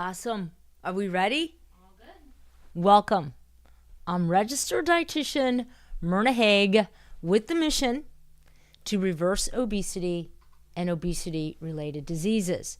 Awesome. Are we ready? All good. Welcome. I'm registered dietitian Myrna Haag with the mission to reverse obesity and obesity-related diseases.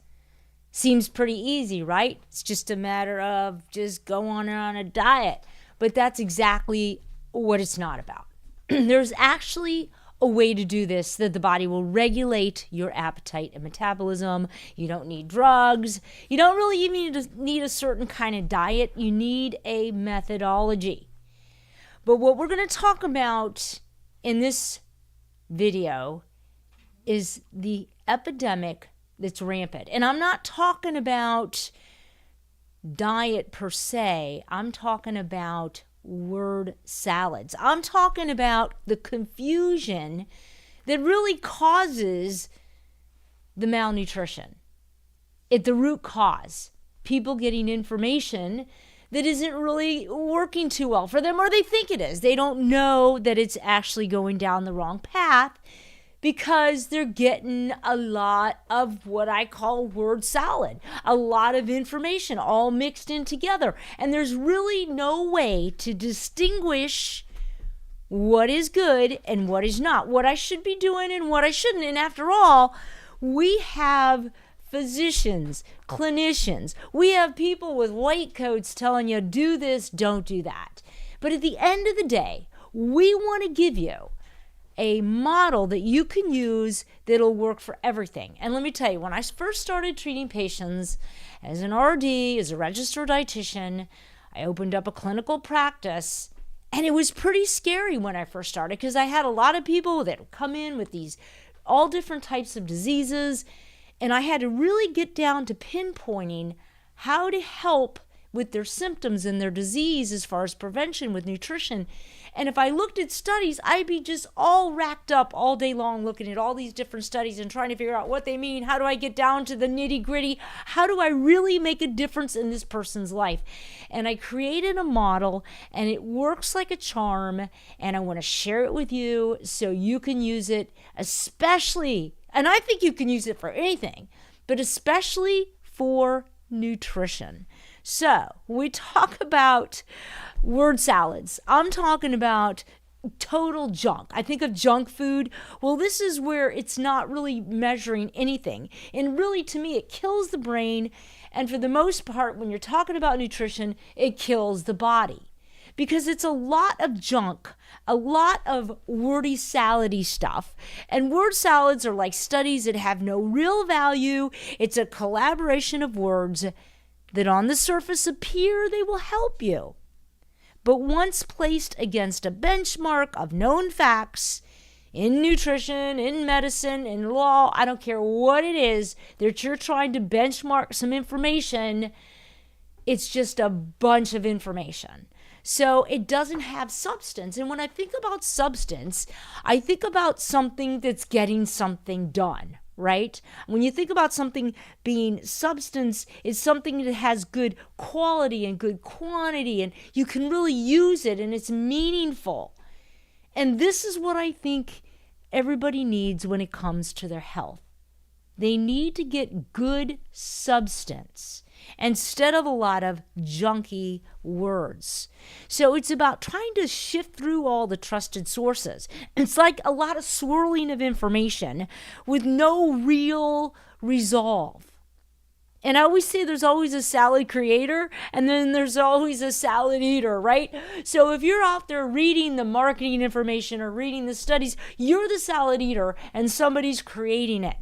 Seems pretty easy, right? It's just a matter of just going on a diet. But that's exactly what it's not about. There's actually a way to do this that the body will regulate your appetite and metabolism. You don't need drugs. You don't really even need a certain kind of diet. You need a methodology. But what we're going to talk about in this video is the epidemic that's rampant. And I'm not talking about diet per se. I'm talking about word salads. I'm talking about the confusion that really causes the malnutrition. At the root cause, people getting information that isn't really working too well for them, or they think it is. They don't know that it's actually going down the wrong path because they're getting a lot of what I call word salad, a lot of information all mixed in together. And there's really no way to distinguish what is good and what is not, what I should be doing and what I shouldn't. And after all, we have physicians, clinicians, we have people with white coats telling you, do this, don't do that. But at the end of the day, we want to give you a model that you can use that'll work for everything. And let me tell you, when I first started treating patients as an RD, as a registered dietitian, I opened up a clinical practice, and it was pretty scary when I first started because I had a lot of people that would come in with these all different types of diseases, and I had to really get down to pinpointing how to help with their symptoms and their disease as far as prevention with nutrition. And if I looked at studies, I'd be just all racked up all day long looking at all these different studies and trying to figure out what they mean. How do I get down to the nitty gritty? How do I really make a difference in this person's life? And I created a model, and it works like a charm, and I want to share it with you so you can use it, especially, and I think you can use it for anything, but especially for nutrition. So we talk about word salads. I'm talking about total junk. I think of junk food. Well, this is where it's not really measuring anything. And really, to me, it kills the brain. And for the most part, when you're talking about nutrition, it kills the body. Because it's a lot of junk, a lot of wordy salady stuff. And word salads are like studies that have no real value. It's a collaboration of words that on the surface appear they will help you. But once placed against a benchmark of known facts in nutrition, in medicine, in law, I don't care what it is that you're trying to benchmark some information, it's just a bunch of information. So it doesn't have substance. And when I think about substance, I think about something that's getting something done. Right? When you think about something being substance, it's something that has good quality and good quantity, and you can really use it, and it's meaningful. And this is what I think everybody needs when it comes to their health. They need to get good substance instead of a lot of junky words. So it's about trying to shift through all the trusted sources. It's like a lot of swirling of information with no real resolve. And I always say there's always a salad creator and then there's always a salad eater, right? So if you're out there reading the marketing information or reading the studies, you're the salad eater and somebody's creating it.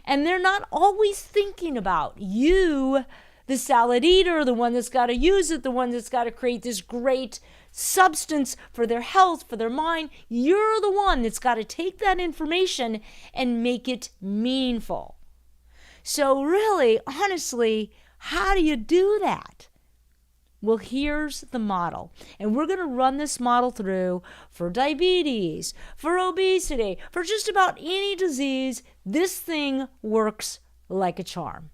And they're not always thinking about you, the salad eater, the one that's got to use it, the one that's got to create this great substance for their health, for their mind. You're the one that's got to take that information and make it meaningful. So really, honestly, how do you do that? Well, here's the model. And we're going to run this model through for diabetes, for obesity, for just about any disease. This thing works like a charm.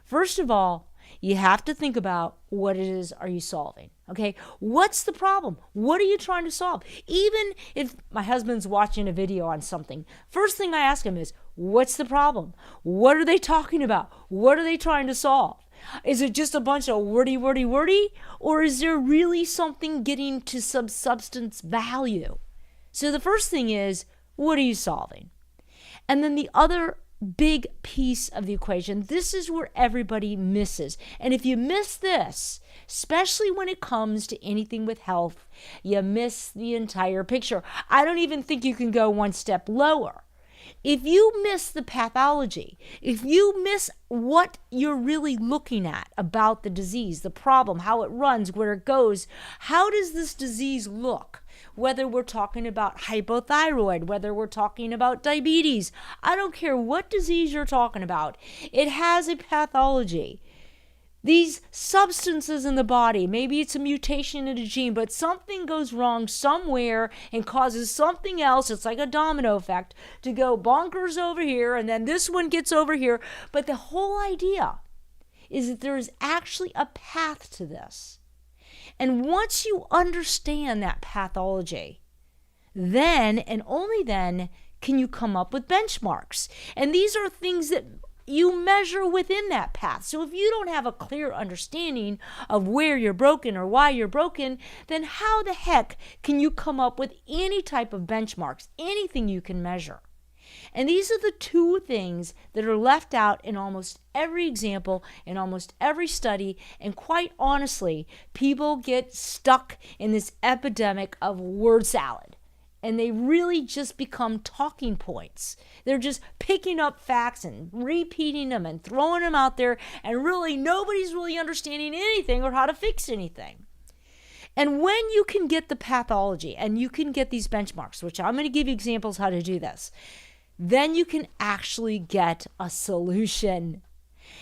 First of all, you have to think about what it is are you solving, okay? What's the problem? What are you trying to solve? Even if my husband's watching a video on something, first thing I ask him is, what's the problem? What are they talking about? What are they trying to solve? Is it just a bunch of wordy, or is there really something getting to some substance value? So the first thing is, what are you solving? And then the other big piece of the equation, this is where everybody misses. And if you miss this, especially when it comes to anything with health, you miss the entire picture. I don't even think you can go one step lower. If you miss the pathology, if you miss what you're really looking at about the disease, the problem, how it runs, where it goes, how does this disease look? Whether we're talking about hypothyroid, whether we're talking about diabetes, I don't care what disease you're talking about, it has a pathology. These substances in the body, maybe it's a mutation in a gene, but something goes wrong somewhere and causes something else. It's like a domino effect to go bonkers over here, and then this one gets over here. But the whole idea is that there is actually a path to this. And once you understand that pathology, then and only then can you come up with benchmarks. And these are things that you measure within that path. So if you don't have a clear understanding of where you're broken or why you're broken, then how the heck can you come up with any type of benchmarks, anything you can measure? And these are the two things that are left out in almost every example, in almost every study, and quite honestly, people get stuck in this epidemic of word salad. And they really just become talking points. They're just picking up facts and repeating them and throwing them out there, and really nobody's really understanding anything or how to fix anything. And when you can get the pathology and you can get these benchmarks, which I'm going to give you examples how to do this, then you can actually get a solution.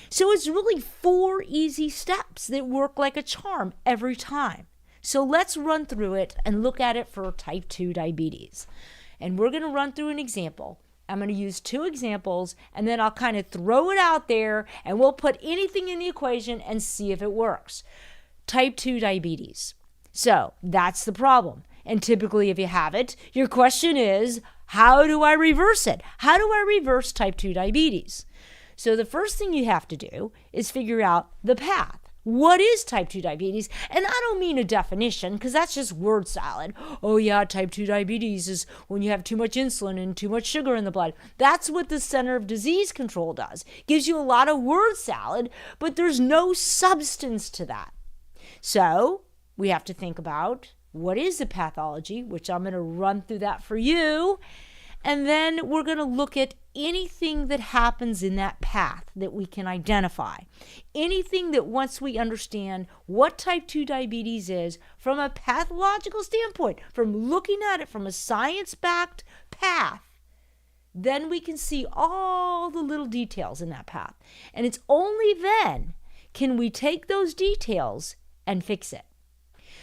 So it's really 4 easy steps that work like a charm every time. So let's run through it and look at it for type 2 diabetes. And we're going to run through an example. I'm going to use 2 examples, and then I'll kind of throw it out there, and we'll put anything in the equation and see if it works. Type 2 diabetes. So that's the problem. And typically if you have it, your question is, how do I reverse it? How do I reverse type 2 diabetes? So the first thing you have to do is figure out the path. What is type 2 diabetes? And I don't mean a definition, because that's just word salad. Oh yeah, type 2 diabetes is when you have too much insulin and too much sugar in the blood. That's what the Center of Disease Control does. Gives you a lot of word salad, but there's no substance to that. So we have to think about what is the pathology, which I'm going to run through that for you. And then we're going to look at anything that happens in that path that we can identify. Anything that once we understand what type 2 diabetes is from a pathological standpoint, from looking at it from a science-backed path, then we can see all the little details in that path. And it's only then can we take those details and fix it.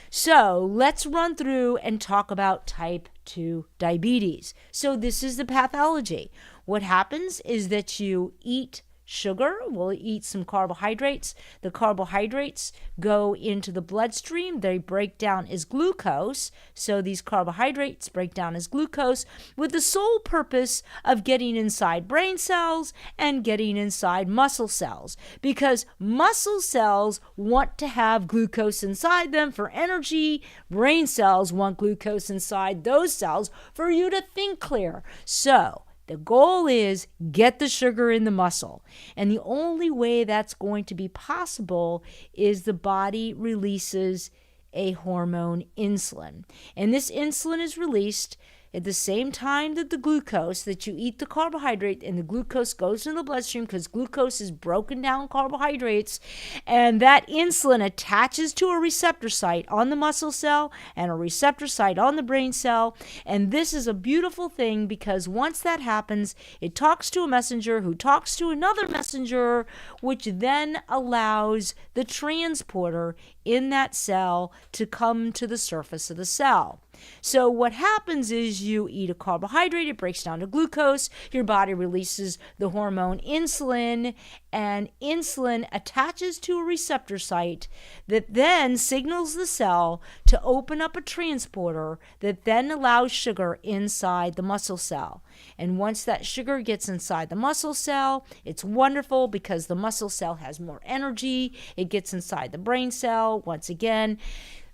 So let's run through and talk about type 2 diabetes. So this is the pathology. What happens is that you eat sugar, we'll eat some carbohydrates. The carbohydrates go into the bloodstream. They break down as glucose. So these carbohydrates break down as glucose with the sole purpose of getting inside brain cells and getting inside muscle cells, because muscle cells want to have glucose inside them for energy. Brain cells want glucose inside those cells for you to think clear. So the goal is get the sugar in the muscle. And the only way that's going to be possible is the body releases a hormone, insulin. And this insulin is released at the same time that the glucose, that you eat the carbohydrate, and the glucose goes into the bloodstream, because glucose is broken down carbohydrates, and that insulin attaches to a receptor site on the muscle cell and a receptor site on the brain cell. And this is a beautiful thing, because once that happens, it talks to a messenger who talks to another messenger, which then allows the transporter in that cell to come to the surface of the cell. So what happens is you eat a carbohydrate, it breaks down to glucose, your body releases the hormone insulin, and insulin attaches to a receptor site that then signals the cell to open up a transporter that then allows sugar inside the muscle cell. And once that sugar gets inside the muscle cell, it's wonderful because the muscle cell has more energy. It gets inside the brain cell. Once again,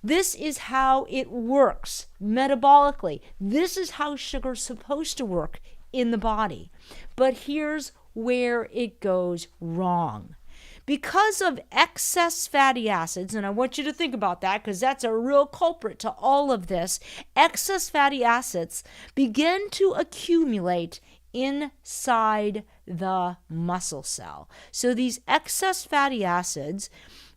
this is how it works metabolically. This is how sugar's supposed to work in the body. But here's where it goes wrong. Because of excess fatty acids, and I want you to think about that because that's a real culprit to all of this, excess fatty acids begin to accumulate inside the muscle cell. So these excess fatty acids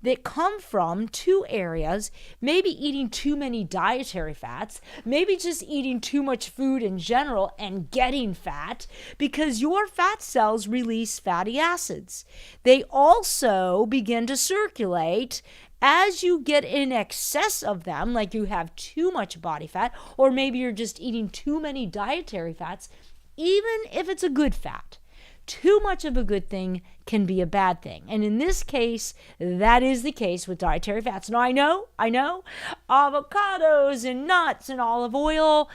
that come from two areas, maybe eating too many dietary fats, maybe just eating too much food in general and getting fat, because your fat cells release fatty acids. They also begin to circulate as you get in excess of them, like you have too much body fat, or maybe you're just eating too many dietary fats, even if it's a good fat. Too much of a good thing can be a bad thing. And in this case, that is the case with dietary fats. Now, I know, avocados and nuts and olive oil,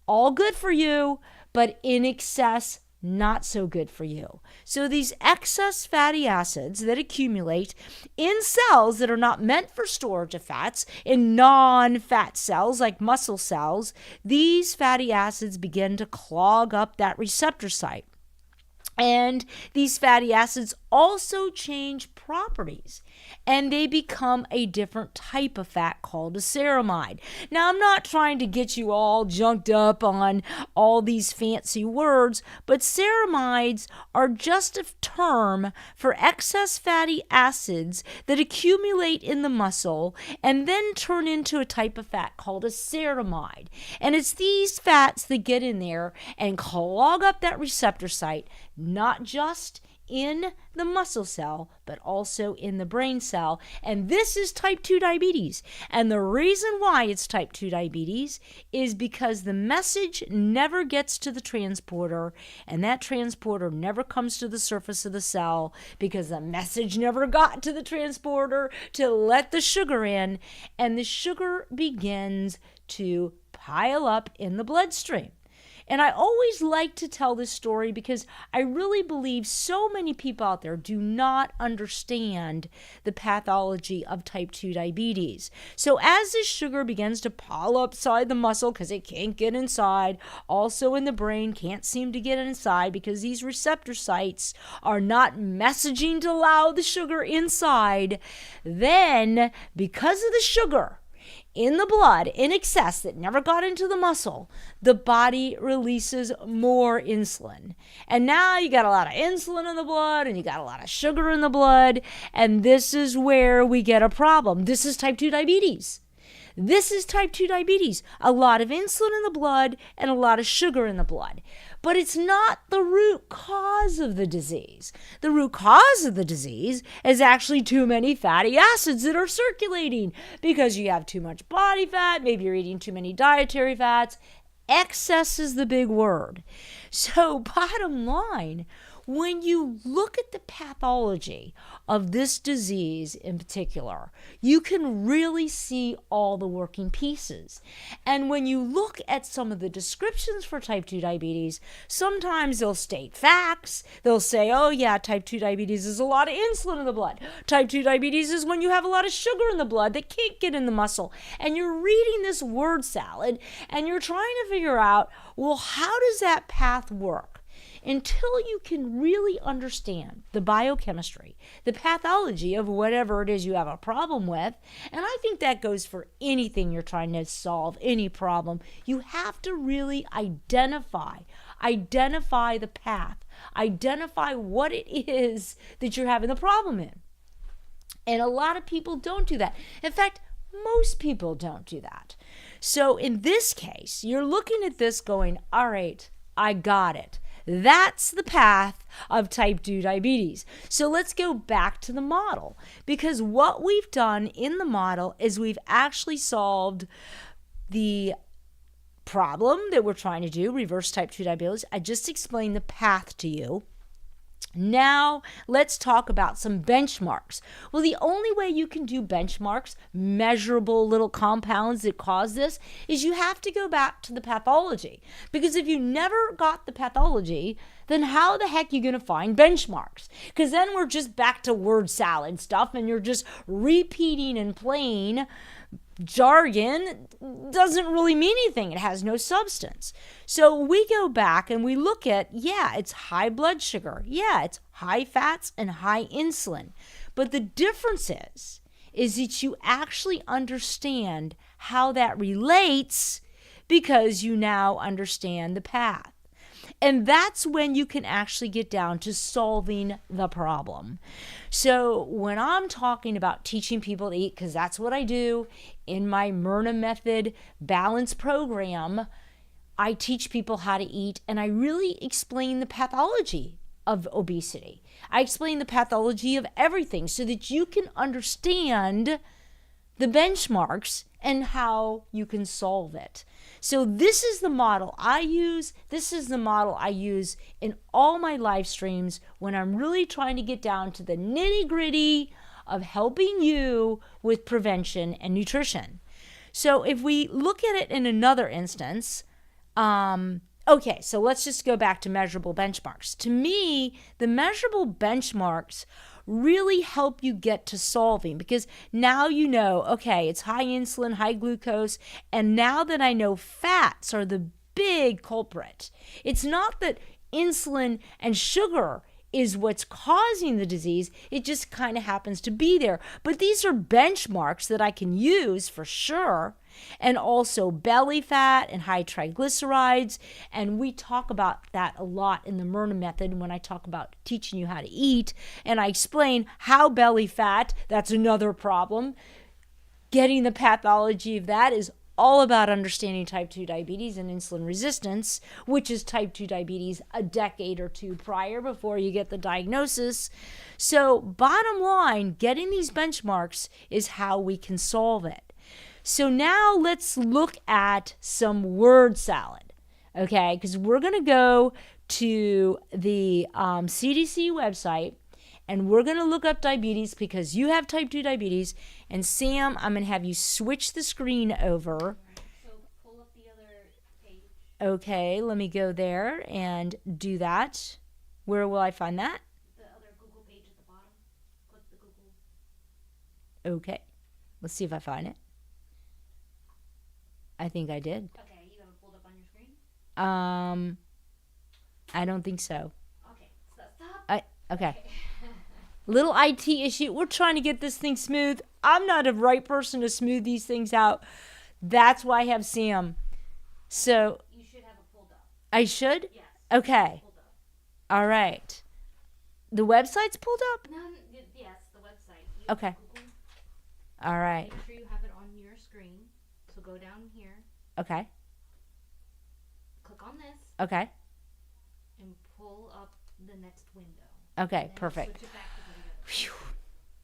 all good for you, but in excess, not so good for you. So these excess fatty acids that accumulate in cells that are not meant for storage of fats, in non-fat cells like muscle cells, these fatty acids begin to clog up that receptor site. And these fatty acids also change properties, and they become a different type of fat called a ceramide. Now, I'm not trying to get you all junked up on all these fancy words, but ceramides are just a term for excess fatty acids that accumulate in the muscle and then turn into a type of fat called a ceramide. And it's these fats that get in there and clog up that receptor site, not just in the muscle cell, but also in the brain cell. And this is type 2 diabetes. And the reason why it's type 2 diabetes is because the message never gets to the transporter, and that transporter never comes to the surface of the cell because the message never got to the transporter to let the sugar in, and the sugar begins to pile up in the bloodstream. And I always like to tell this story because I really believe so many people out there do not understand the pathology of type 2 diabetes. So as this sugar begins to pile up inside the muscle because it can't get inside, also in the brain can't seem to get inside because these receptor sites are not messaging to allow the sugar inside, then because of the sugar in the blood in excess that never got into the muscle, the body releases more insulin. And now you got a lot of insulin in the blood and you got a lot of sugar in the blood, and this is where we get a problem. This is type 2 diabetes. This is type 2 diabetes. A lot of insulin in the blood and a lot of sugar in the blood. But it's not the root cause of the disease. The root cause of the disease is actually too many fatty acids that are circulating because you have too much body fat, maybe you're eating too many dietary fats. Excess is the big word. So bottom line, when you look at the pathology of this disease in particular, you can really see all the working pieces. And when you look at some of the descriptions for type 2 diabetes, sometimes they'll state facts. They'll say, oh yeah, type 2 diabetes is a lot of insulin in the blood. Type 2 diabetes is when you have a lot of sugar in the blood that can't get in the muscle. And you're reading this word salad and you're trying to figure out, well, how does that path work? Until you can really understand the biochemistry, the pathology of whatever it is you have a problem with, and I think that goes for anything you're trying to solve, any problem, you have to really identify the path, identify what it is that you're having the problem in. And a lot of people don't do that. In fact, most people don't do that. So in this case, you're looking at this going, all right, I got it. That's the path of type 2 diabetes. So let's go back to the model, because what we've done in the model is we've actually solved the problem that we're trying to do, reverse type 2 diabetes. I just explained the path to you. Now, let's talk about some benchmarks. Well, the only way you can do benchmarks, measurable little compounds that cause this, is you have to go back to the pathology. Because if you never got the pathology, then how the heck are you going to find benchmarks? Because then we're just back to word salad stuff, and you're just repeating and playing jargon. Doesn't really mean anything. It has no substance. So we go back and we look at, yeah, it's high blood sugar. Yeah, it's high fats and high insulin. But the difference is that you actually understand how that relates because you now understand the path. And that's when you can actually get down to solving the problem. So when I'm talking about teaching people to eat, because that's what I do in my Myrna Method balance program, I teach people how to eat, and I really explain the pathology of obesity. I explain the pathology of everything so that you can understand the benchmarks and how you can solve it. So this is the model I use. This is the model I use in all my live streams when I'm really trying to get down to the nitty-gritty of helping you with prevention and nutrition. So if we look at it in another instance, okay, so let's just go back to measurable benchmarks. To me, the measurable benchmarks really help you get to solving because now you know, okay, it's high insulin, high glucose, and now that I know fats are the big culprit, it's not that insulin and sugar is what's causing the disease, it just kind of happens to be there. But these are benchmarks that I can use for sure, and also belly fat and high triglycerides, and we talk about that a lot in the Myrna Method when I talk about teaching you how to eat, and I explain how belly fat, that's another problem. Getting the pathology of that is all about understanding type 2 diabetes and insulin resistance, which is type 2 diabetes a decade or two prior before you get the diagnosis. So bottom line, getting these benchmarks is how we can solve it. So now let's look at some word salad, okay? Because we're going to go to the CDC website, and we're going to look up diabetes because you have type 2 diabetes. And Sam, I'm going to have you switch the screen over. So pull up the other page. Okay, let me go there and do that. Where will I find that? The other Google page at the bottom. Click the Google. Okay, let's see if I find it. I think I did. Okay, you have it pulled up on your screen? I don't think so. Okay, stop. Okay. Little IT issue. We're trying to get this thing smooth. I'm not a right person to smooth these things out. That's why I have Sam. So You should have it pulled up. I should? Yes. Okay. Pulled up. All right. The website's pulled up? No, yes, the website. Okay. Google. All right. Make sure you have it on your screen. So go down here, Okay. click on this, Okay. and pull up the next window. Okay. Then Perfect. switch it back to the other. Phew.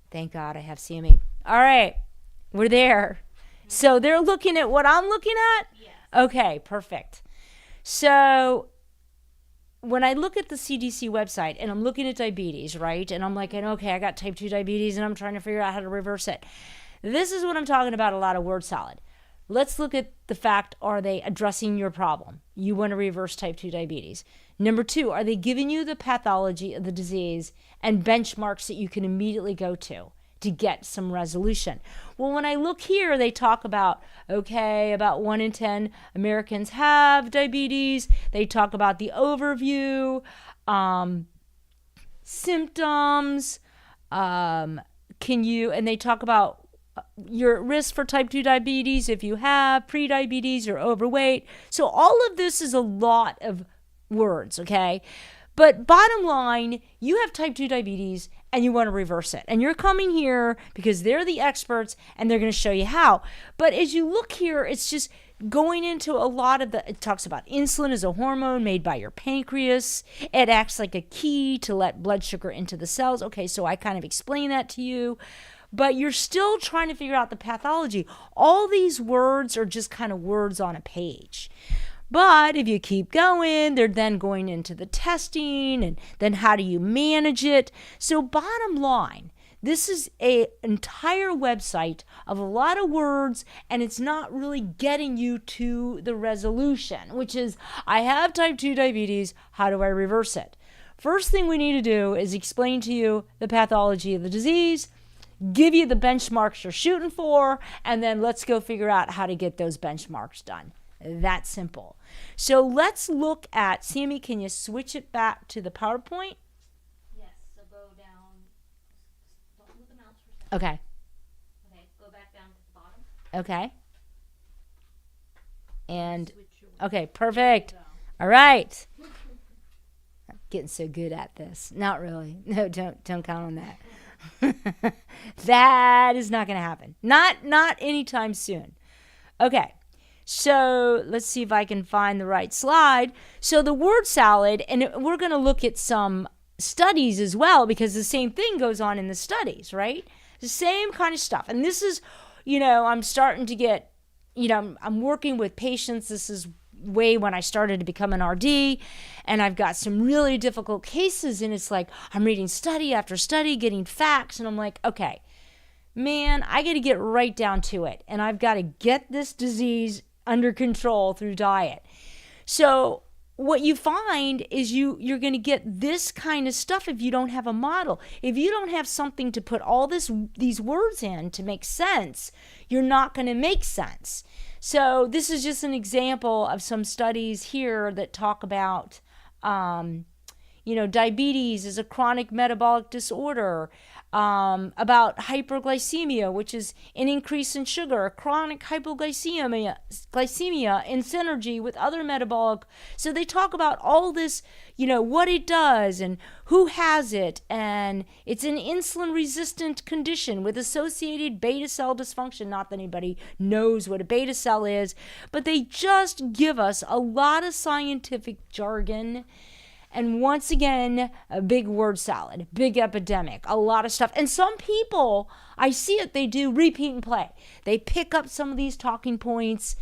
Thank God I have CME. All right. We're there. So they're looking at what I'm looking at? Yes. Okay. Perfect. So when I look at the CDC website and I'm looking at diabetes, right? And I'm like, okay, I got type 2 diabetes and I'm trying to figure out how to reverse it. This is what I'm talking about, a lot of word salad. Let's look at the fact, are they addressing your problem? You want to reverse type 2 diabetes. Number 2, are they giving you the pathology of the disease and benchmarks that you can immediately go to get some resolution? Well, when I look here, they talk about, okay, about 1 in 10 Americans have diabetes. They talk about the overview, symptoms, and they talk about your risk for type 2 diabetes if you have prediabetes or overweight. So all of this is a lot of words, okay? But bottom line, you have type 2 diabetes and you want to reverse it. And you're coming here because they're the experts and they're going to show you how. But as you look here, it's just going into a lot of it talks about insulin as a hormone made by your pancreas. It acts like a key to let blood sugar into the cells. Okay, so I kind of explain that to you. But you're still trying to figure out the pathology. All these words are just kind of words on a page. But if you keep going, they're then going into the testing, and then how do you manage it? So bottom line, this is an entire website of a lot of words, and it's not really getting you to the resolution, which is, I have type 2 diabetes, how do I reverse it? First thing we need to do is explain to you the pathology of the disease, give you the benchmarks you're shooting for, and then let's go figure out how to get those benchmarks done. That simple. So let's look at, Sammy, can you switch it back to the PowerPoint? Yes, so go down. Don't move the mouse for a second. Okay. Okay, go back down to the bottom. Okay. And, Switch your okay, perfect. All right. I'm getting so good at this. Not really. No, don't count on that. That is not going to happen. Not anytime soon. Okay. So let's see if I can find the right slide. So the word salad, and we're going to look at some studies as well, because the same thing goes on in the studies, right? The same kind of stuff. And this is, I'm starting to get, I'm working with patients. This is way when I started to become an RD, and I've got some really difficult cases, and it's like I'm reading study after study, getting facts, and I'm like, okay, man, I got to get right down to it, and I've got to get this disease under control through diet. So what you find is you're going to get this kind of stuff if you don't have a model. If you don't have something to put all these words in to make sense, you're not going to make sense. So this is just an example of some studies here that talk about diabetes is a chronic metabolic disorder, about hyperglycemia, which is an increase in sugar, chronic hypoglycemia in synergy with other metabolic. So they talk about all this, what it does and who has it, and it's an insulin-resistant condition with associated beta cell dysfunction. Not that anybody knows what a beta cell is, but they just give us a lot of scientific jargon. And once again, a big word salad, big epidemic, a lot of stuff. And some people, I see it, they do repeat and play. They pick up some of these talking points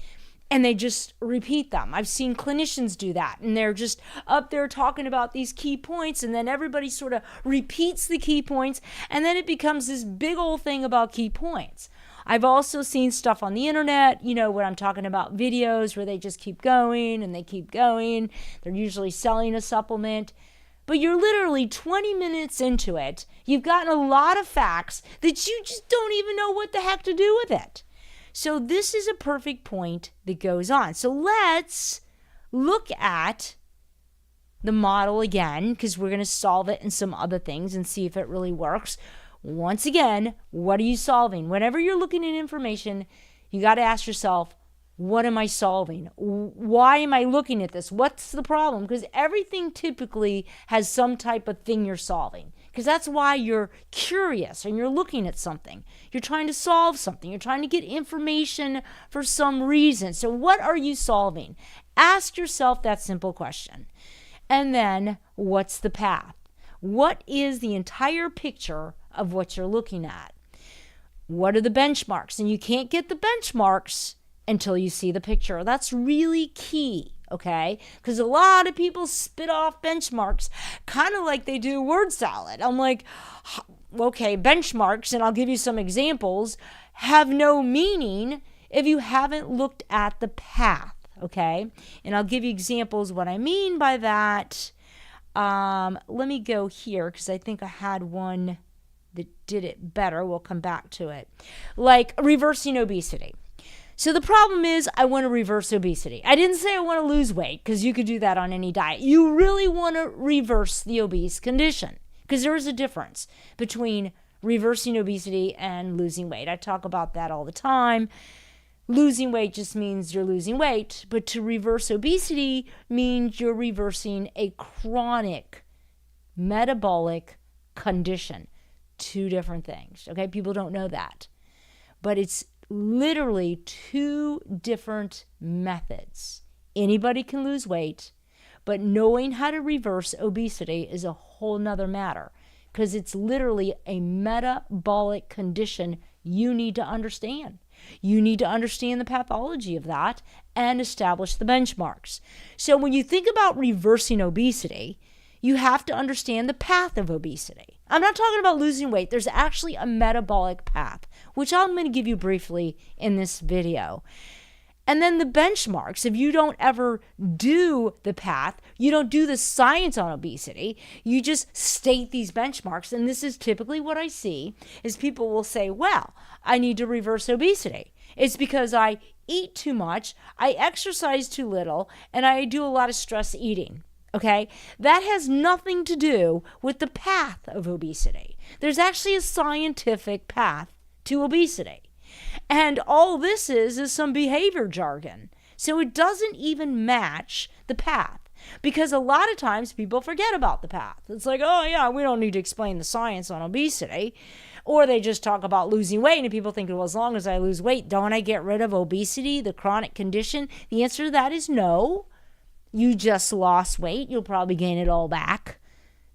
and they just repeat them. I've seen clinicians do that, and they're just up there talking about these key points, and then everybody sort of repeats the key points, and then it becomes this big old thing about key points. I've also seen stuff on the internet, when I'm talking about videos where they just keep going and they keep going. They're usually selling a supplement. But you're literally 20 minutes into it. You've gotten a lot of facts that you just don't even know what the heck to do with it. So this is a perfect point that goes on. So let's look at the model again, because we're going to solve it in some other things and see if it really works. Once again, what are you solving? Whenever you're looking at information, you got to ask yourself, what am I solving? Why am I looking at this? What's the problem? Because everything typically has some type of thing you're solving. Because that's why you're curious and you're looking at something. You're trying to solve something. You're trying to get information for some reason. So what are you solving? Ask yourself that simple question. And then, what's the path? What is the entire picture of what you're looking at? What are the benchmarks? And you can't get the benchmarks until you see the picture. That's really key, okay? Because a lot of people spit off benchmarks kind of like they do word salad. I'm like, okay, benchmarks, and I'll give you some examples, have no meaning if you haven't looked at the path, okay? And I'll give you examples what I mean by that. Let me go here because I think I had one that did it better. We'll come back to it. Like reversing obesity. So the problem is I want to reverse obesity. I didn't say I want to lose weight, because you could do that on any diet. You really want to reverse the obese condition, because there is a difference between reversing obesity and losing weight. I talk about that all the time. Losing weight just means you're losing weight, but to reverse obesity means you're reversing a chronic metabolic condition. Two different things, okay? People don't know that. But it's literally two different methods. Anybody can lose weight, but knowing how to reverse obesity is a whole nother matter, because it's literally a metabolic condition you need to understand. You need to understand the pathology of that and establish the benchmarks. So when you think about reversing obesity, you have to understand the path of obesity. I'm not talking about losing weight. There's actually a metabolic path, which I'm going to give you briefly in this video. And then the benchmarks, if you don't ever do the path, you don't do the science on obesity, you just state these benchmarks. And this is typically what I see is people will say, well, I need to reverse obesity. It's because I eat too much, I exercise too little, and I do a lot of stress eating. Okay? That has nothing to do with the path of obesity. There's actually a scientific path to obesity. And all this is some behavior jargon. So it doesn't even match the path. Because a lot of times people forget about the path. It's like, oh yeah, we don't need to explain the science on obesity. Or they just talk about losing weight and people think, well, as long as I lose weight, don't I get rid of obesity, the chronic condition? The answer to that is no. You just lost weight. You'll probably gain it all back.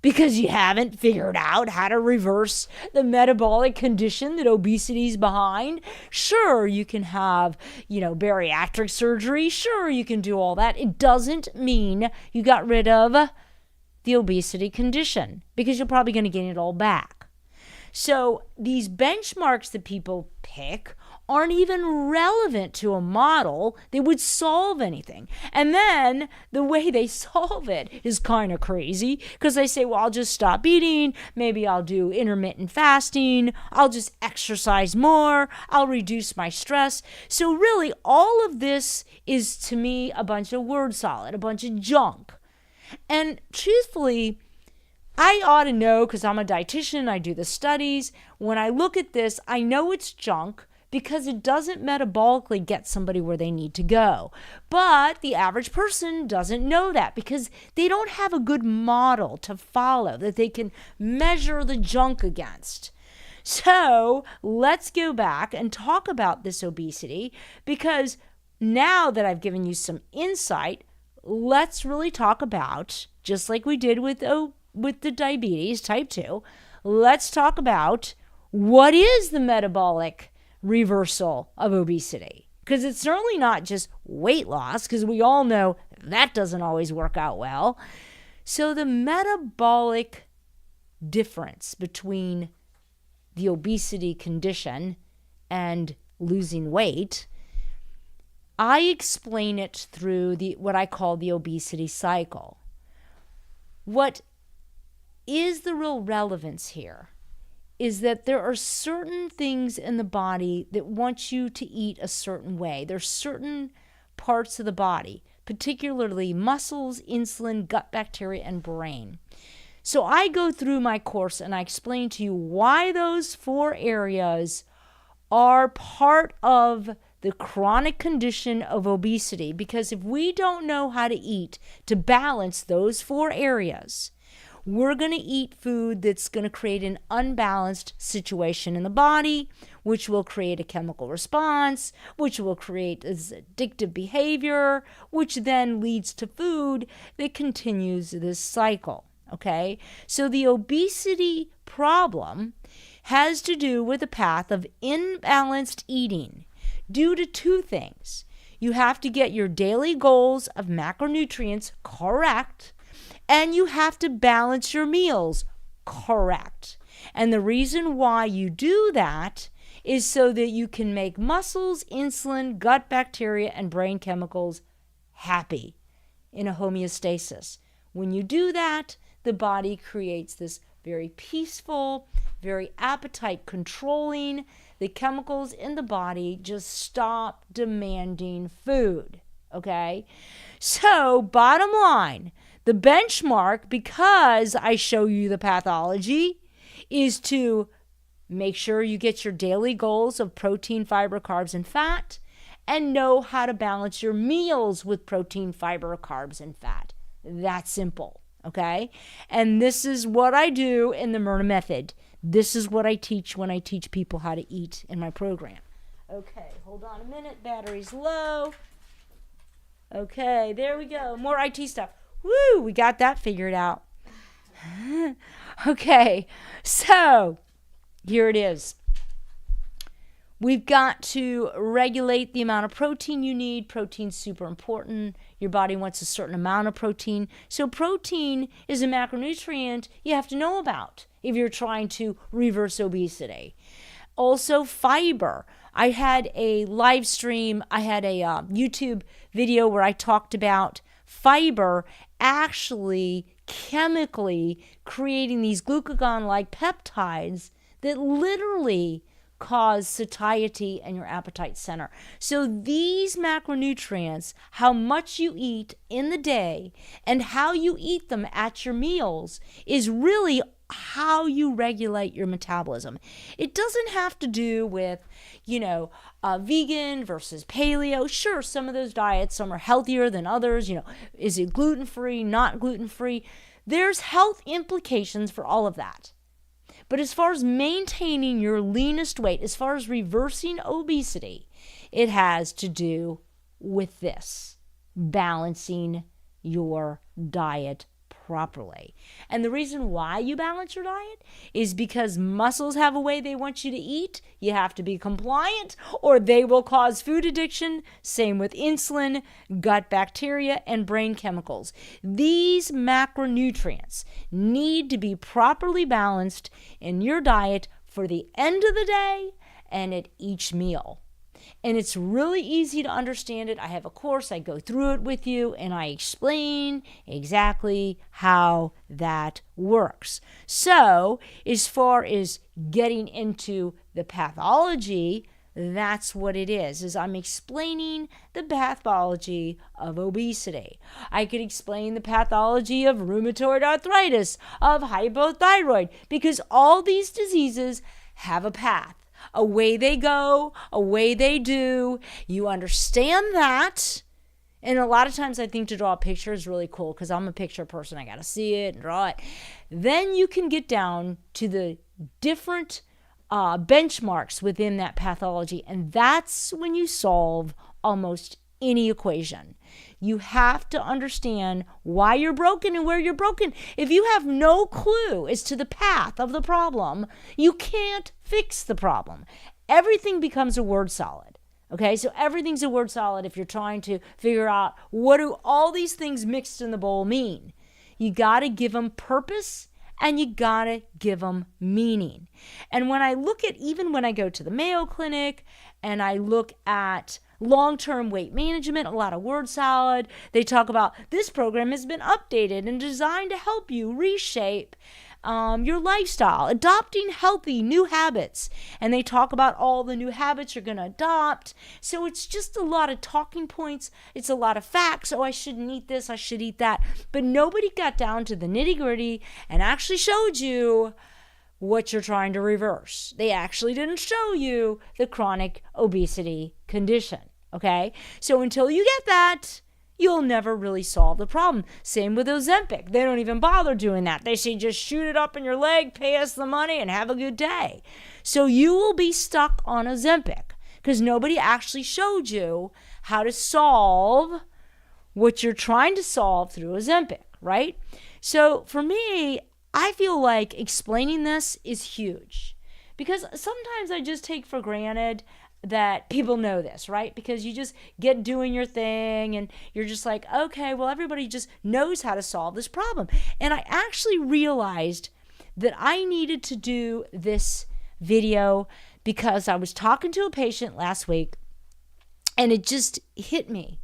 Because you haven't figured out how to reverse the metabolic condition that obesity is behind. Sure, you can have, bariatric surgery. Sure, you can do all that. It doesn't mean you got rid of the obesity condition because you're probably going to gain it all back. So these benchmarks that people pick aren't even relevant to a model that would solve anything. And then the way they solve it is kind of crazy because they say, well, I'll just stop eating. Maybe I'll do intermittent fasting. I'll just exercise more. I'll reduce my stress. So really, all of this is, to me, a bunch of word salad, a bunch of junk. And truthfully, I ought to know because I'm a dietitian. I do the studies. When I look at this, I know it's junk, because it doesn't metabolically get somebody where they need to go. But the average person doesn't know that because they don't have a good model to follow that they can measure the junk against. So let's go back and talk about this obesity, because now that I've given you some insight, let's really talk about, just like we did with the diabetes type 2, let's talk about what is the metabolic reversal of obesity. Because it's certainly not just weight loss, because we all know that doesn't always work out well. So the metabolic difference between the obesity condition and losing weight, I explain it through what I call the obesity cycle. What is the real relevance here is that there are certain things in the body that want you to eat a certain way. There's certain parts of the body, particularly muscles, insulin, gut bacteria, and brain. So I go through my course and I explain to you why those 4 areas are part of the chronic condition of obesity. Because if we don't know how to eat to balance those 4 areas, we're going to eat food that's going to create an unbalanced situation in the body, which will create a chemical response, which will create this addictive behavior, which then leads to food that continues this cycle. Okay? So the obesity problem has to do with a path of imbalanced eating due to 2 things. You have to get your daily goals of macronutrients correct, and you have to balance your meals correct. And the reason why you do that is so that you can make muscles, insulin, gut bacteria, and brain chemicals happy in a homeostasis. When you do that, the body creates this very peaceful, very appetite controlling. The chemicals in the body just stop demanding food. Okay? So, bottom line, the benchmark, because I show you the pathology, is to make sure you get your daily goals of protein, fiber, carbs, and fat, and know how to balance your meals with protein, fiber, carbs, and fat. That's simple, okay? And this is what I do in the Myrna Method. This is what I teach when I teach people how to eat in my program. Okay, hold on a minute. Battery's low. Okay, there we go. More IT stuff. Woo, we got that figured out. Okay, so here it is. We've got to regulate the amount of protein you need. Protein's super important. Your body wants a certain amount of protein. So protein is a macronutrient you have to know about if you're trying to reverse obesity. Also, fiber. I had a live stream, I had a YouTube video where I talked about fiber actually chemically creating these glucagon-like peptides that literally cause satiety and your appetite center. So these macronutrients, how much you eat in the day and how you eat them at your meals, is really how you regulate your metabolism. It doesn't have to do with, vegan versus paleo. Sure, some of those diets, some are healthier than others. Is it gluten-free, not gluten-free? There's health implications for all of that. But as far as maintaining your leanest weight, as far as reversing obesity, it has to do with this: balancing your diet properly. And the reason why you balance your diet is because muscles have a way they want you to eat. You have to be compliant or they will cause food addiction. Same with insulin, gut bacteria, and brain chemicals. These macronutrients need to be properly balanced in your diet for the end of the day and at each meal. And it's really easy to understand it. I have a course, I go through it with you, and I explain exactly how that works. So, as far as getting into the pathology, that's what it is I'm explaining the pathology of obesity. I could explain the pathology of rheumatoid arthritis, of hypothyroid, because all these diseases have a path. A way they go, a way they do. You understand that. And a lot of times I think to draw a picture is really cool because I'm a picture person. I got to see it and draw it. Then you can get down to the different benchmarks within that pathology. And that's when you solve almost any equation. You have to understand why you're broken and where you're broken. If you have no clue as to the path of the problem, you can't fix the problem. Everything becomes a word salad. Okay, so everything's a word salad if you're trying to figure out what do all these things mixed in the bowl mean. You got to give them purpose and you got to give them meaning. And when I look at, even when I go to the Mayo Clinic and I look at long-term weight management, a lot of word salad. They talk about this program has been updated and designed to help you reshape your lifestyle, adopting healthy new habits. And they talk about all the new habits you're going to adopt. So it's just a lot of talking points. It's a lot of facts. Oh, I shouldn't eat this. I should eat that. But nobody got down to the nitty-gritty and actually showed you what you're trying to reverse. They actually didn't show you the chronic obesity condition. Okay? So until you get that, you'll never really solve the problem. Same with Ozempic. They don't even bother doing that. They say just shoot it up in your leg, pay us the money, and have a good day. So you will be stuck on Ozempic because nobody actually showed you how to solve what you're trying to solve through Ozempic, right? So for me, I feel like explaining this is huge because sometimes I just take for granted that people know this, right? Because you just get doing your thing and you're just like, okay, well, everybody just knows how to solve this problem. And I actually realized that I needed to do this video because I was talking to a patient last week and it just hit me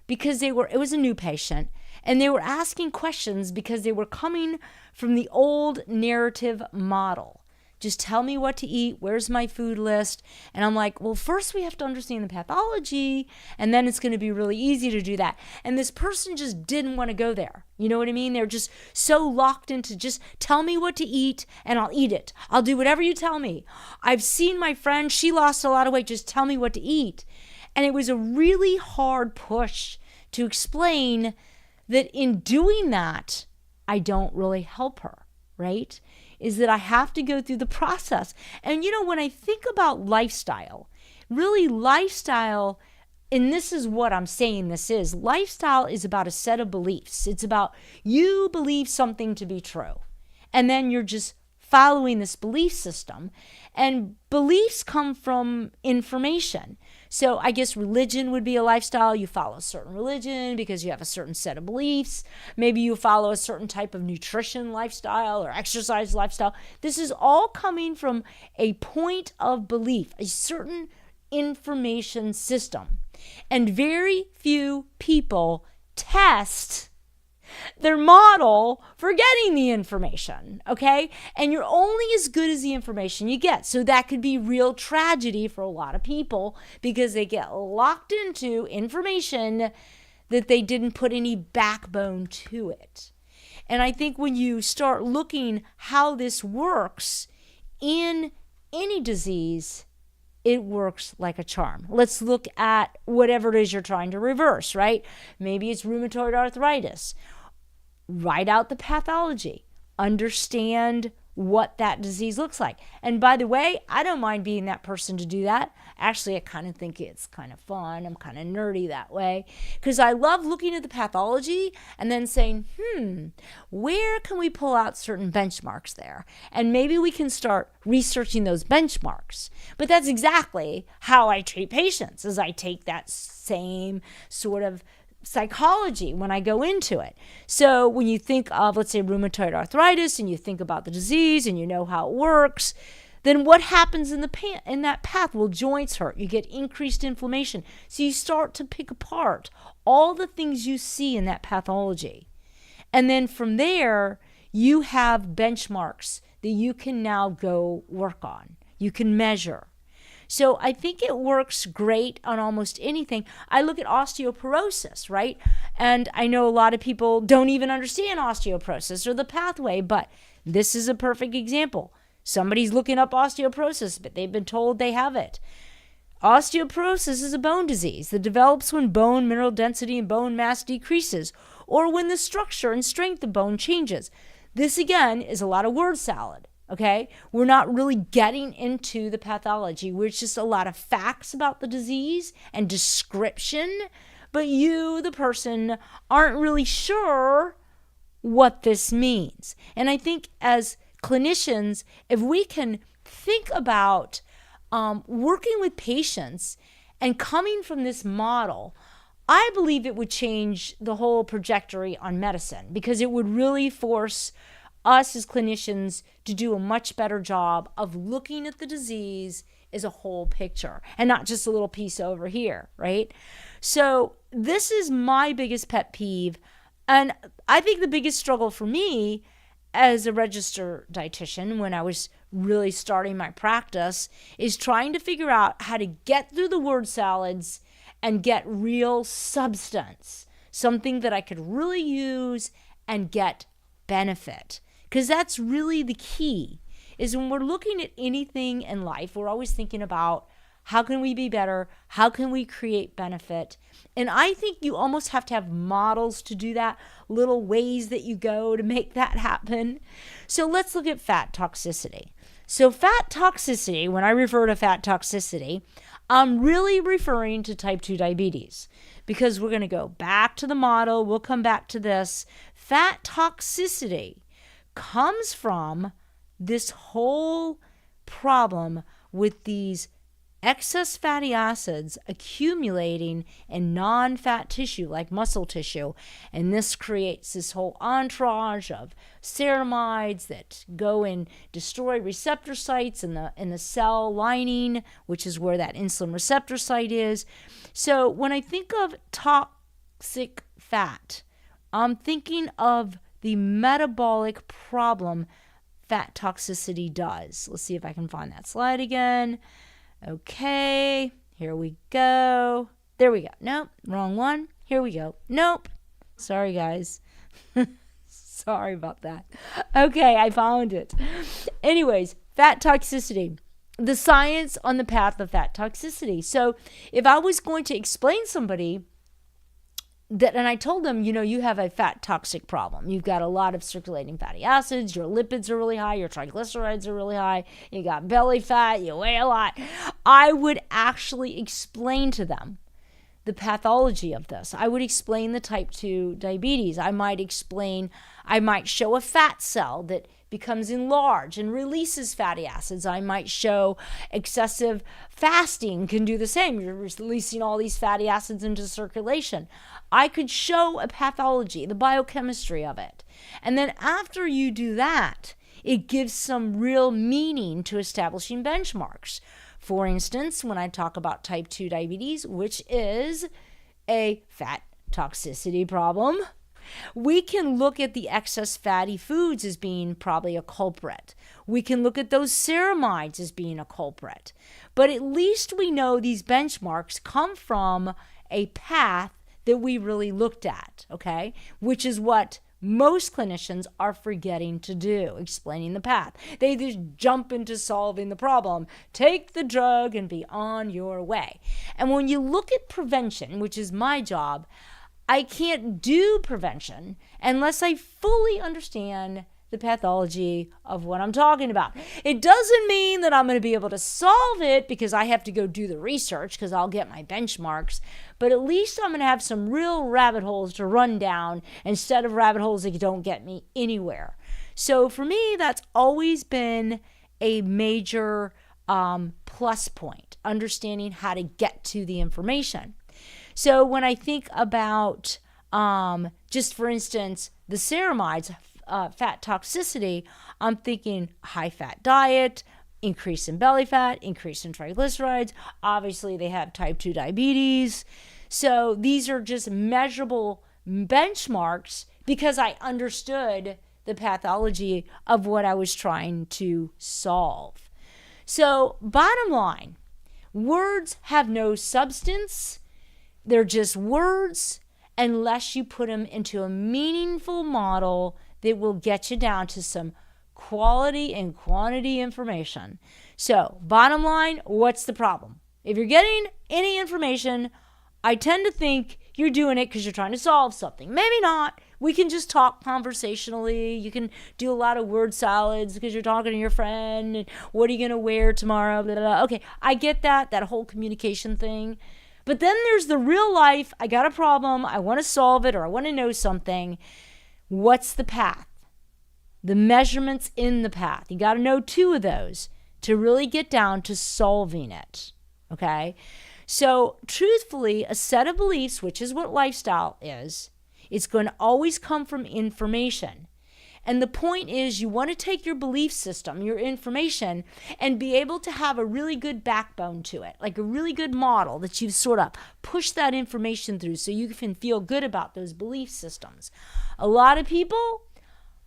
because it was a new patient and they were asking questions because they were coming from the old narrative model. Just tell me what to eat. Where's my food list? And I'm like, well, first we have to understand the pathology, and then it's going to be really easy to do that. And this person just didn't want to go there. You know what I mean? They're just so locked into just tell me what to eat, and I'll eat it. I'll do whatever you tell me. I've seen my friend, she lost a lot of weight. Just tell me what to eat. And it was a really hard push to explain that in doing that, I don't really help her, right? Is that I have to go through the process. And when I think about lifestyle, really lifestyle, and this is what I'm saying this is, lifestyle is about a set of beliefs. It's about you believe something to be true. And then you're just following this belief system. And beliefs come from information. So I guess religion would be a lifestyle. You follow a certain religion because you have a certain set of beliefs. Maybe you follow a certain type of nutrition lifestyle or exercise lifestyle. This is all coming from a point of belief, a certain information system. And very few people test their model for getting the information, okay? And you're only as good as the information you get. So that could be real tragedy for a lot of people because they get locked into information that they didn't put any backbone to it. And I think when you start looking how this works in any disease, it works like a charm. Let's look at whatever it is you're trying to reverse, right? Maybe it's rheumatoid arthritis. Write out the pathology. Understand what that disease looks like. And by the way, I don't mind being that person to do that. Actually, I kind of think it's kind of fun. I'm kind of nerdy that way because I love looking at the pathology and then saying, where can we pull out certain benchmarks there? And maybe we can start researching those benchmarks. But that's exactly how I treat patients, is I take that same sort of psychology when I go into it. So when you think of, let's say, rheumatoid arthritis and you think about the disease and you know how it works, then what happens in that path? Well, joints hurt. You get increased inflammation. So you start to pick apart all the things you see in that pathology. And then from there, you have benchmarks that you can now go work on. You can measure. So I think it works great on almost anything. I look at osteoporosis, right? And I know a lot of people don't even understand osteoporosis or the pathway, but this is a perfect example. Somebody's looking up osteoporosis, but they've been told they have it. Osteoporosis is a bone disease that develops when bone mineral density and bone mass decreases, or when the structure and strength of bone changes. This, again, is a lot of word salad. Okay, we're not really getting into the pathology. We're just a lot of facts about the disease and description, but you, the person, aren't really sure what this means. And I think as clinicians, if we can think about working with patients and coming from this model, I believe it would change the whole trajectory on medicine because it would really force us as clinicians to do a much better job of looking at the disease as a whole picture and not just a little piece over here, right? So this is my biggest pet peeve. And I think the biggest struggle for me as a registered dietitian when I was really starting my practice is trying to figure out how to get through the word salads and get real substance, something that I could really use and get benefit. Because that's really the key, is when we're looking at anything in life, we're always thinking about how can we be better? How can we create benefit? And I think you almost have to have models to do that, little ways that you go to make that happen. So let's look at fat toxicity. So fat toxicity, when I refer to fat toxicity, I'm really referring to type 2 diabetes because we're going to go back to the model. We'll come back to this. Fat toxicity comes from this whole problem with these excess fatty acids accumulating in non-fat tissue like muscle tissue, and this creates this whole entourage of ceramides that go and destroy receptor sites in the cell lining, which is where that insulin receptor site is. So when I think of toxic fat, I'm thinking of the metabolic problem fat toxicity does. Let's see if I can find that slide again. Okay, here we go. There we go. Nope, wrong one. Here we go. Nope. Sorry, guys. Sorry about that. Okay, I found it. Anyways, fat toxicity. The science on the path of fat toxicity. So if I was going to explain somebody that, and I told them, you have a fat toxic problem. You've got a lot of circulating fatty acids. Your lipids are really high. Your triglycerides are really high. You got belly fat. You weigh a lot. I would actually explain to them the pathology of this. I would explain the type 2 diabetes. I might show a fat cell that becomes enlarged and releases fatty acids. I might show excessive fasting can do the same. You're releasing all these fatty acids into circulation. I could show a pathology, the biochemistry of it. And then after you do that, it gives some real meaning to establishing benchmarks. For instance, when I talk about type 2 diabetes, which is a fat toxicity problem, we can look at the excess fatty foods as being probably a culprit. We can look at those ceramides as being a culprit. But at least we know these benchmarks come from a path that we really looked at, okay? Which is what most clinicians are forgetting to do, explaining the path. They just jump into solving the problem. Take the drug and be on your way. And when you look at prevention, which is my job, I can't do prevention unless I fully understand the pathology of what I'm talking about. It doesn't mean that I'm going to be able to solve it because I have to go do the research because I'll get my benchmarks, but at least I'm going to have some real rabbit holes to run down instead of rabbit holes that don't get me anywhere. So for me, that's always been a major plus point, understanding how to get to the information. So when I think about, just for instance, the ceramides, fat toxicity, I'm thinking high-fat diet, increase in belly fat, increase in triglycerides. Obviously, they have type 2 diabetes. So these are just measurable benchmarks because I understood the pathology of what I was trying to solve. So bottom line, words have no substance. They're just words unless you put them into a meaningful model that will get you down to some quality and quantity information. So, bottom line, what's the problem? If you're getting any information, I tend to think you're doing it because you're trying to solve something. Maybe not. We can just talk conversationally. You can do a lot of word salads because you're talking to your friend. And what are you going to wear tomorrow? Blah, blah, blah. Okay, I get that whole communication thing. But then there's the real life. I got a problem. I want to solve it or I want to know something. What's the path? The measurements in the path. You got to know two of those to really get down to solving it. Okay? So, truthfully, a set of beliefs, which is what lifestyle is, it's going to always come from information. And the point is you want to take your belief system, your information, and be able to have a really good backbone to it, like a really good model that you've sort of pushed that information through so you can feel good about those belief systems. A lot of people,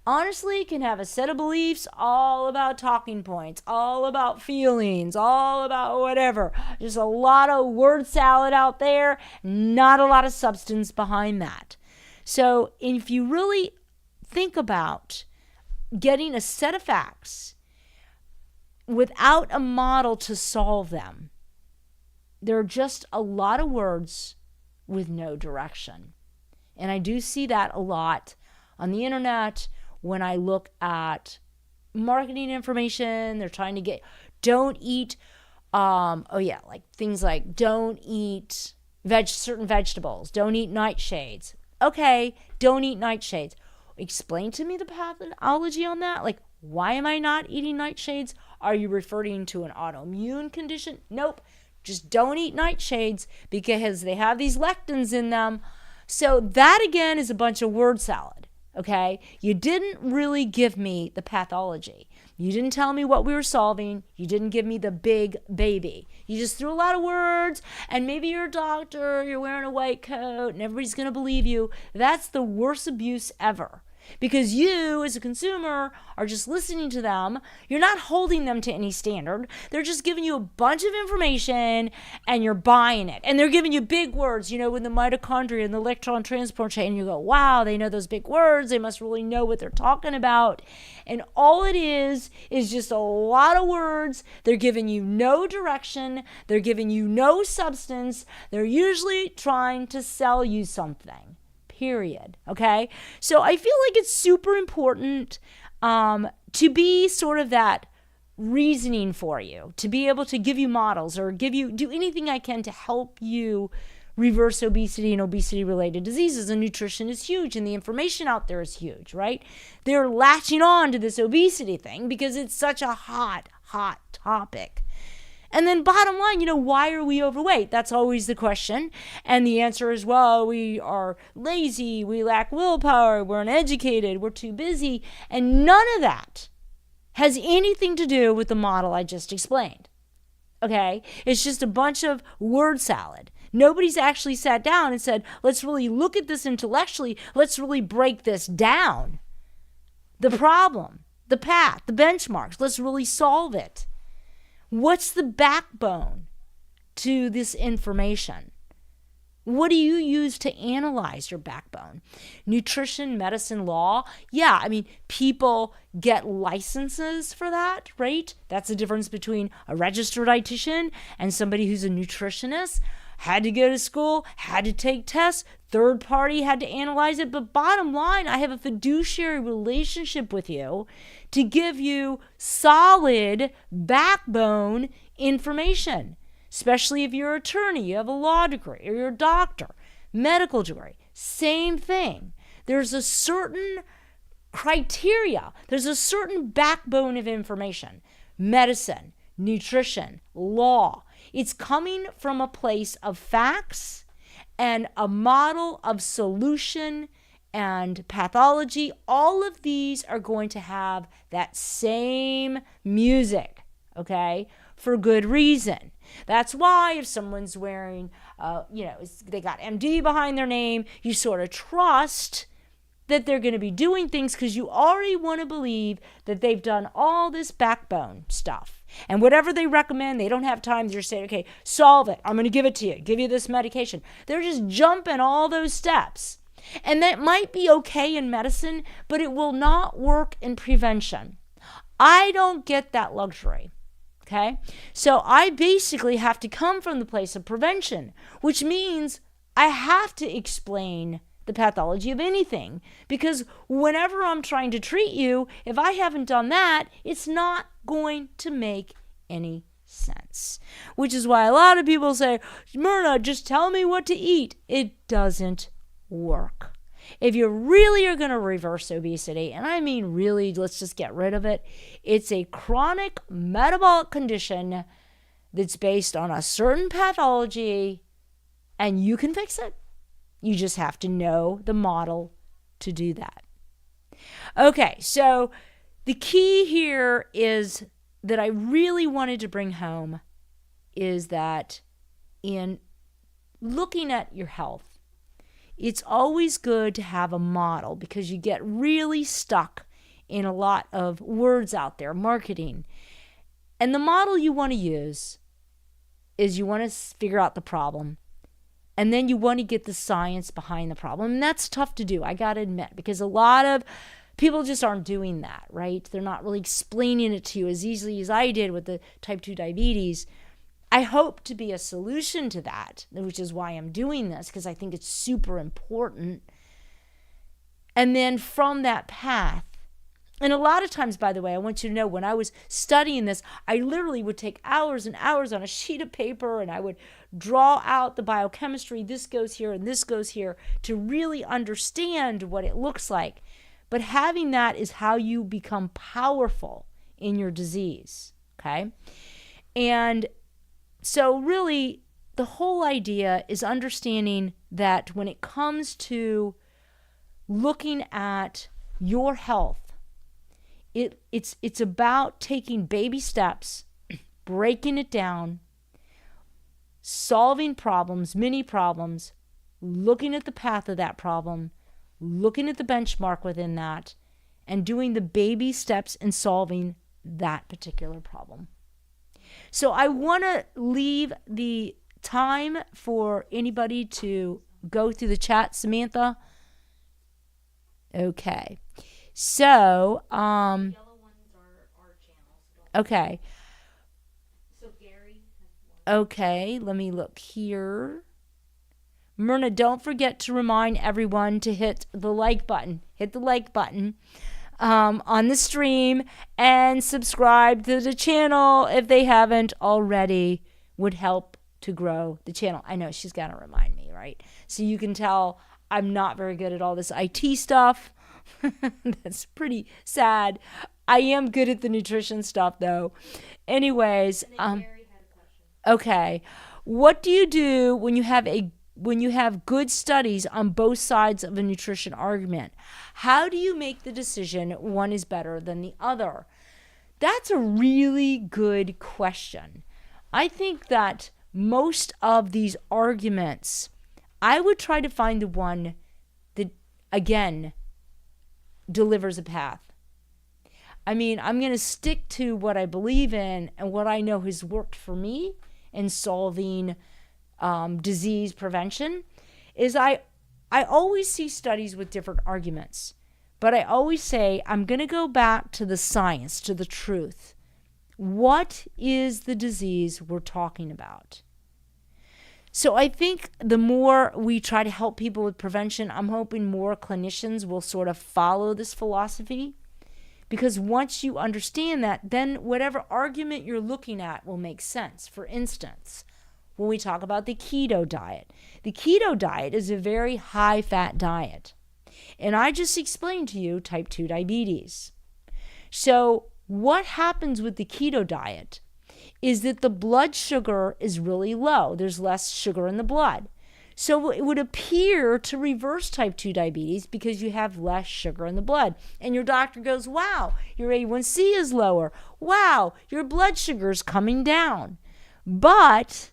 honestly, can have a set of beliefs all about talking points, all about feelings, all about whatever. There's a lot of word salad out there, not a lot of substance behind that. So if you really think about getting a set of facts without a model to solve them, there are just a lot of words with no direction. And I do see that a lot on the internet when I look at marketing information. They're trying to get, don't eat, like things like don't eat certain vegetables, don't eat nightshades. Okay, don't eat nightshades. Explain to me the pathology on that. Like, why am I not eating nightshades? Are you referring to an autoimmune condition? Nope. Just don't eat nightshades because they have these lectins in them. So that, again, is a bunch of word salad, okay? You didn't really give me the pathology. You didn't tell me what we were solving. You didn't give me the big baby. You just threw a lot of words, and maybe you're a doctor, you're wearing a white coat, and everybody's going to believe you. That's the worst abuse ever. Because you, as a consumer, are just listening to them. You're not holding them to any standard. They're just giving you a bunch of information, and you're buying it. And they're giving you big words, with the mitochondria and the electron transport chain. And you go, wow, they know those big words. They must really know what they're talking about. And all it is just a lot of words. They're giving you no direction. They're giving you no substance. They're usually trying to sell you something. Period. Okay? So I feel like it's super important to be sort of that reasoning for you, to be able to give you models or do anything I can to help you reverse obesity and obesity-related diseases. And nutrition is huge, and the information out there is huge, right? They're latching on to this obesity thing because it's such a hot topic. And then bottom line, why are we overweight? That's always the question. And the answer is, well, we are lazy, we lack willpower, we're uneducated, we're too busy. And none of that has anything to do with the model I just explained. Okay? It's just a bunch of word salad. Nobody's actually sat down and said, let's really look at this intellectually. Let's really break this down. The problem, the path, the benchmarks. Let's really solve it. What's the backbone to this information? What do you use to analyze your backbone? Nutrition, medicine, law? Yeah, people get licenses for that, right? That's the difference between a registered dietitian and somebody who's a nutritionist. Had to go to school, had to take tests, third party had to analyze it. But bottom line, I have a fiduciary relationship with you to give you solid backbone information, especially if you're an attorney, you have a law degree, or you're a doctor, medical degree. Same thing. There's a certain criteria, there's a certain backbone of information. Medicine, nutrition, law. It's coming from a place of facts and a model of solution and pathology. All of these are going to have that same music, okay, for good reason. That's why if someone's wearing, they got MD behind their name, you sort of trust that they're going to be doing things because you already want to believe that they've done all this backbone stuff. And whatever they recommend, they don't have time to just say, okay, solve it. I'm going to give it to you, give you this medication. They're just jumping all those steps. And that might be okay in medicine, but it will not work in prevention. I don't get that luxury. Okay? So I basically have to come from the place of prevention, which means I have to explain the pathology of anything, because whenever I'm trying to treat you, if I haven't done that, it's not going to make any sense. Which is why a lot of people say, Myrna, just tell me what to eat. It doesn't work. If you really are going to reverse obesity, and I mean really, let's just get rid of it, it's a chronic metabolic condition that's based on a certain pathology, and you can fix it. You just have to know the model to do that. Okay, so the key here is that I really wanted to bring home is that in looking at your health, it's always good to have a model because you get really stuck in a lot of words out there, marketing. And the model you want to use is you want to figure out the problem. And then you want to get the science behind the problem. And that's tough to do, I got to admit, because a lot of people just aren't doing that, right? They're not really explaining it to you as easily as I did with the type 2 diabetes. I hope to be a solution to that, which is why I'm doing this, because I think it's super important. And then from that path, and a lot of times, by the way, I want you to know, when I was studying this, I literally would take hours and hours on a sheet of paper, and I would draw out the biochemistry, this goes here and this goes here, to really understand what it looks like. But having that is how you become powerful in your disease, okay? And so really, the whole idea is understanding that when it comes to looking at your health, it's about taking baby steps, breaking it down, solving problems, mini problems, looking at the path of that problem, looking at the benchmark within that, and doing the baby steps in solving that particular problem. So I want to leave the time for anybody to go through the chat. Samantha? Okay. So, Yellow ones are our channels. okay. So Gary has one. Okay, let me look here. Myrna, don't forget to remind everyone to hit the like button. Hit the like button on the stream and subscribe to the channel if they haven't already. Would help to grow the channel. I know she's got to remind me right? So you can tell I'm not very good at all this IT stuff. That's pretty sad. I am good at the nutrition stuff, though. Anyways, And then Gary had a question. okay. What do you do when you have good studies on both sides of a nutrition argument? How do you make the decision one is better than the other? That's a really good question. I think that most of these arguments, I would try to find the one that, again, delivers a path. I mean, I'm going to stick to what I believe in and what I know has worked for me in solving disease prevention. Is I always see studies with different arguments, but I always say I'm going to go back to the science, to the truth. What is the disease we're talking about? So I think the more we try to help people with prevention, I'm hoping more clinicians will sort of follow this philosophy. Because once you understand that, then whatever argument you're looking at will make sense. For instance, when we talk about the keto diet is a very high-fat diet. And I just explained to you type 2 diabetes. So what happens with the keto diet is that the blood sugar is really low. There's less sugar in the blood. So it would appear to reverse type 2 diabetes because you have less sugar in the blood. And your doctor goes, wow, your A1C is lower. Wow, your blood sugar is coming down. But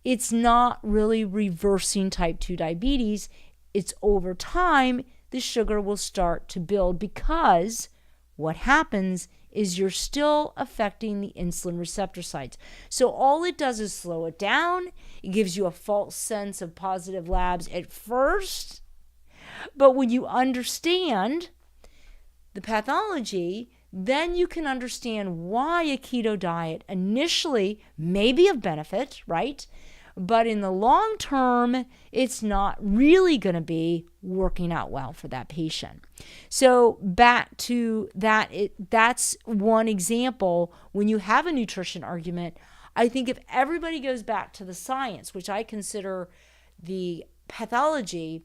it's not really reversing type 2 diabetes. It's over time, the sugar will start to build because what happens is you're still affecting the insulin receptor sites. So all it does is slow it down. It gives you a false sense of positive labs at first. But when you understand the pathology, then you can understand why a keto diet initially may be of benefit, right? But in the long term, it's not really going to be working out well for that patient. So back to that, that's one example. When you have a nutrition argument, I think if everybody goes back to the science, which I consider the pathology,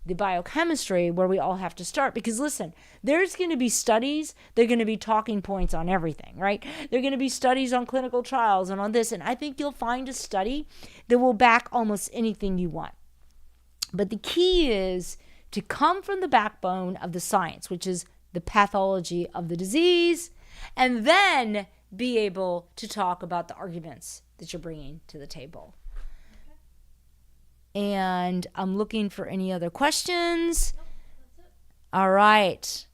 the biochemistry, where we all have to start. Because listen, there's going to be studies, they're going to be talking points on everything, right? They're going to be studies on clinical trials and on this. And I think you'll find a study that will back almost anything you want. But the key is to come from the backbone of the science, which is the pathology of the disease, and then be able to talk about the arguments that you're bringing to the table. And I'm looking for any other questions. Nope, that's it. All right.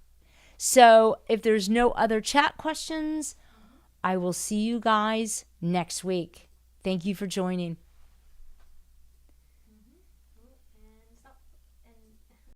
So if there's no other chat questions, I will see you guys next week. Thank you for joining.